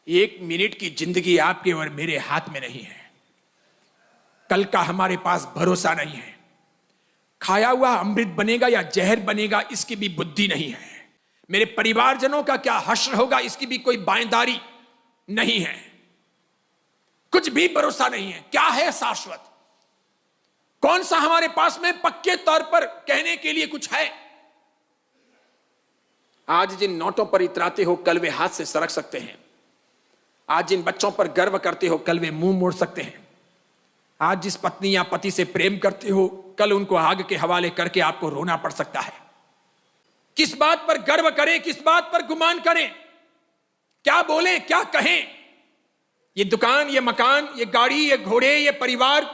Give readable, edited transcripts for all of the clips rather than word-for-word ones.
एक मिनट की जिंदगी आपके और मेरे हाथ में नहीं है। कल का हमारे पास भरोसा नहीं है। खाया हुआ अमृत बनेगा या जहर बनेगा इसकी भी बुद्धि नहीं है। मेरे परिवारजनों का क्या हश्र होगा इसकी भी कोई बायंदारी नहीं है। कुछ भी भरोसा नहीं है। क्या है शाश्वत? कौन सा हमारे पास में पक्के तौर पर कहने के लिए कुछ है? आज जिन नोटों पर इतराते हो कल वे हाथ से सरक सकते हैं। आज जिन बच्चों पर गर्व करते हो कल वे मुंह मोड़ सकते हैं। आज जिस पत्नी या पति से प्रेम करते हो कल उनको आग के हवाले करके आपको रोना पड़ सकता है। किस बात पर गर्व करें, किस बात पर गुमान करें, क्या बोलें, क्या कहें? ये दुकान, ये मकान, ये गाड़ी, ये घोड़े, ये परिवार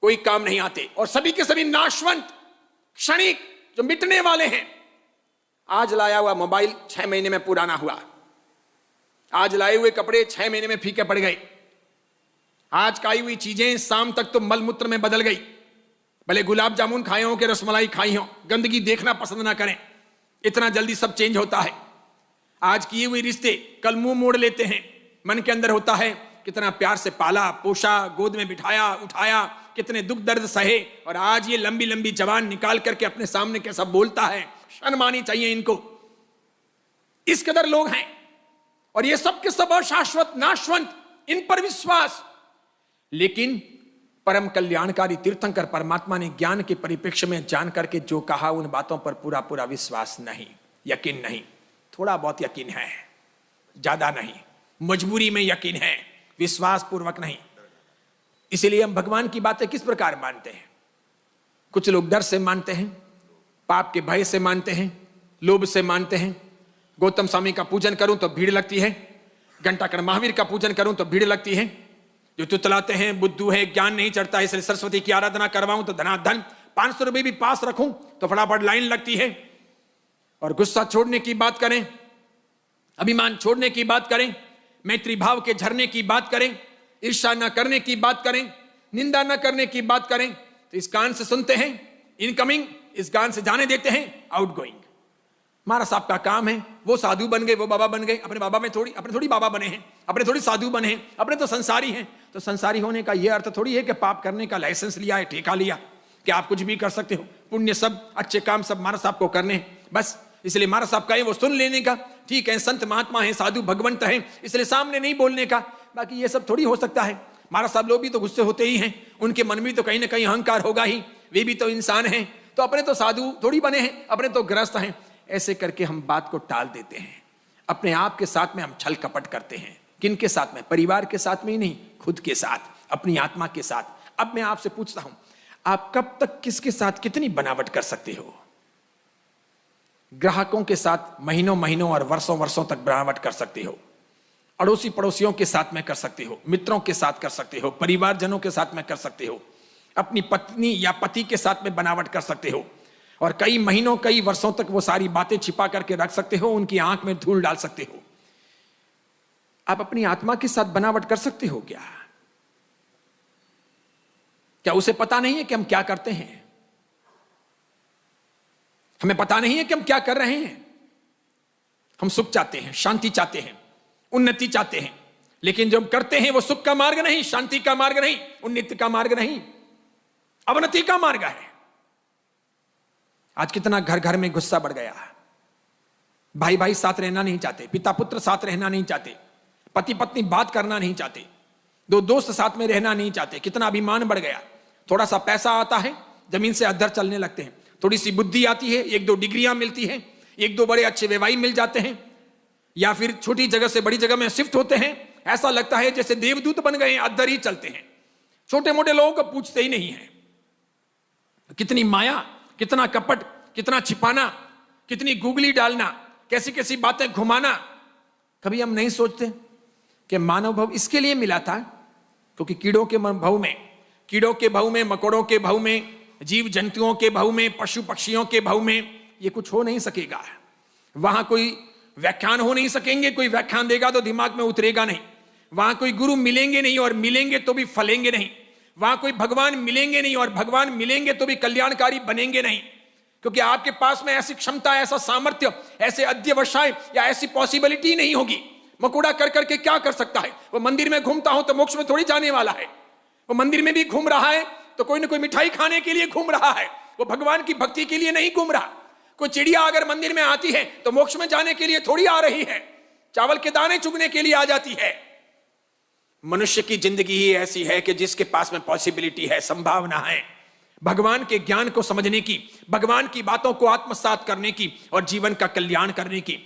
कोई काम नहीं आते और सभी के सभी नाशवंत, क्षणिक, जो मिटने वाले हैं। आज लाया हुआ मोबाइल 6 महीने में पुराना हुआ। आज लाए हुए कपड़े 6 महीने में फीके पड़ गए। आज खाई हुई चीजें शाम तक तो मलमूत्र में बदल गई। भले गुलाब जामुन खाए हो कि रसमलाई खाई हो, गंदगी देखना पसंद ना करें, इतना जल्दी सब चेंज होता है। आज किए हुए रिश्ते कल मुंह मोड़ लेते हैं। मन के अंदर होता है कितना प्यार से पाला पोषा, गोद में बिठाया उठाया, कितने दुख दर्द सहे, और आज ये लंबी लंबी जबान निकाल करके अपने सामने कैसा बोलता है। शर्म आनी चाहिए इनको। इस कदर लोग हैं और ये सब के सब अशाश्वत, नाशवंत, इन पर विश्वास। लेकिन परम कल्याणकारी तीर्थंकर परमात्मा ने ज्ञान के परिप्रेक्ष्य में जान करके जो कहा उन बातों पर पूरा पूरा विश्वास नहीं, यकीन नहीं। थोड़ा बहुत यकीन है, ज्यादा नहीं। मजबूरी में यकीन है, विश्वास पूर्वक नहीं। इसीलिए हम भगवान की बातें किस प्रकार मानते हैं? कुछ लोग डर से मानते हैं, पाप के भय से मानते हैं, लोभ से मानते हैं। गौतम स्वामी का पूजन करूं तो भीड़ लगती है, घंटाकर्ण महावीर का पूजन करूं तो भीड़ लगती है। जो तुतलाते हैं बुद्धू है, ज्ञान नहीं चढ़ता है, इसलिए सरस्वती की आराधना करवाऊं तो धनाधन, 500 रुपए भी पास रखूं तो फटाफट लाइन लगती है। और गुस्सा छोड़ने की बात करें, अभिमान छोड़ने की बात करें, मैत्री भाव के झरने की बात करें, ईर्ष्या न करने की बात करें, निंदा न करने की बात करें, तो इस कान से सुनते हैं इनकमिंग, इस कान से जाने देते हैं आउटगोइंग। महाराज साहब का काम है, वो साधु बन गए, वो बाबा बन गए। अपने थोड़ी बाबा बने हैं, अपने थोड़ी साधु बने हैं, अपने तो संसारी हैं। तो संसारी होने का यह अर्थ थोड़ी है कि पाप करने का लाइसेंस लिया है, ठेका लिया कि आप कुछ भी कर सकते हो। पुण्य सब, अच्छे काम सब महाराज साहब को करने हैं बस। इसलिए महाराज साहब कहें वो सुन लेने का, ठीक है, संत महात्मा है, साधु भगवंत है, इसलिए सामने नहीं बोलने का। बाकी ये सब थोड़ी हो सकता है। महाराज साहब लोग भी तो गुस्से होते ही हैं, उनके मन में तो कहीं ना कहीं अहंकार होगा ही, वे भी तो इंसान हैं। तो अपने तो साधु थोड़ी बने हैं, अपने तो ग्रस्त हैं। ऐसे करके हम बात को टाल देते हैं। अपने आप के साथ में हम छल कपट करते हैं। किन के साथ में? परिवार के साथ में ही नहीं, खुद के साथ, अपनी आत्मा के साथ। अब मैं आपसे पूछता हूं, आप कब तक किसके साथ कितनी बनावट कर सकते हो? ग्राहकों के साथ महीनों महीनों और वर्षों वर्षों तक बनावट कर सकते हो। अड़ोसी पड़ोसियों के साथ में कर सकते हो, मित्रों के साथ कर सकते हो, परिवारजनों के साथ में कर सकते हो, अपनी पत्नी या पति के साथ में बनावट कर सकते हो, और कई महीनों कई वर्षों तक वो सारी बातें छिपा करके रख सकते हो, उनकी आंख में धूल डाल सकते हो। आप अपनी आत्मा के साथ बनावट कर सकते हो क्या? क्या उसे पता नहीं है कि हम क्या करते हैं? हमें पता नहीं है कि हम क्या कर रहे हैं। हम सुख चाहते हैं, शांति चाहते हैं, उन्नति चाहते हैं, लेकिन जो हम करते हैं वो सुख का मार्ग नहीं, शांति का मार्ग नहीं, उन्नति का मार्ग नहीं, अवनति का मार्ग है। आज कितना घर घर में गुस्सा बढ़ गया। भाई भाई साथ रहना नहीं चाहते, पिता पुत्र साथ रहना नहीं चाहते, पति पत्नी बात करना नहीं चाहते, दो दोस्त साथ में रहना नहीं चाहते। कितना अभिमान बढ़ गया। थोड़ा सा पैसा आता है, जमीन से अद्धर चलने लगते हैं। थोड़ी सी बुद्धि आती है, 1-2 डिग्रियां मिलती हैं, 1-2 बड़े अच्छे वैवाही मिल जाते हैं, या फिर छोटी जगह से बड़ी जगह में शिफ्ट होते हैं। ऐसा लगता है जैसे देवदूत बन गए, अद्धर ही चलते हैं, छोटे मोटे लोगों को पूछते ही नहीं है। कितनी माया, कितना कपट, कितना छिपाना, कितनी गुगली डालना, कैसी कैसी बातें घुमाना। कभी हम नहीं सोचते कि मानव भव इसके लिए मिला था, क्योंकि कीड़ों के भव में, मकोड़ों के भव में, जीव जंतुओं के भव में, पशु पक्षियों के भव में ये कुछ हो नहीं सकेगा। वहां कोई व्याख्यान हो नहीं सकेंगे, कोई व्याख्यान देगा तो दिमाग में उतरेगा नहीं। वहां कोई गुरु मिलेंगे नहीं, और मिलेंगे तो भी फलेंगे नहीं। वहां कोई भगवान मिलेंगे नहीं, और भगवान मिलेंगे तो भी कल्याणकारी बनेंगे नहीं। क्योंकि आपके पास में ऐसी क्षमता, ऐसा सामर्थ्य, ऐसे अध्यवसाय या ऐसी पॉसिबिलिटी नहीं होगी। मकोड़ा कर करके क्या कर सकता है? वो मंदिर में घूमता हो तो मोक्ष में थोड़ी जाने वाला है। वो मंदिर में भी घूम रहा है तो कोई ना कोई मिठाई खाने के लिए घूम रहा है, वो भगवान की भक्ति के लिए नहीं घूम रहा। कोई चिड़िया अगर मंदिर में आती है तो मोक्ष में जाने के लिए थोड़ी आ रही है, चावल के दाने चुगने के लिए आ जाती है। मनुष्य की जिंदगी ही ऐसी है कि जिसके पास में पॉसिबिलिटी है, संभावना है भगवान के ज्ञान को समझने की, भगवान की बातों को आत्मसात करने की और जीवन का कल्याण करने की।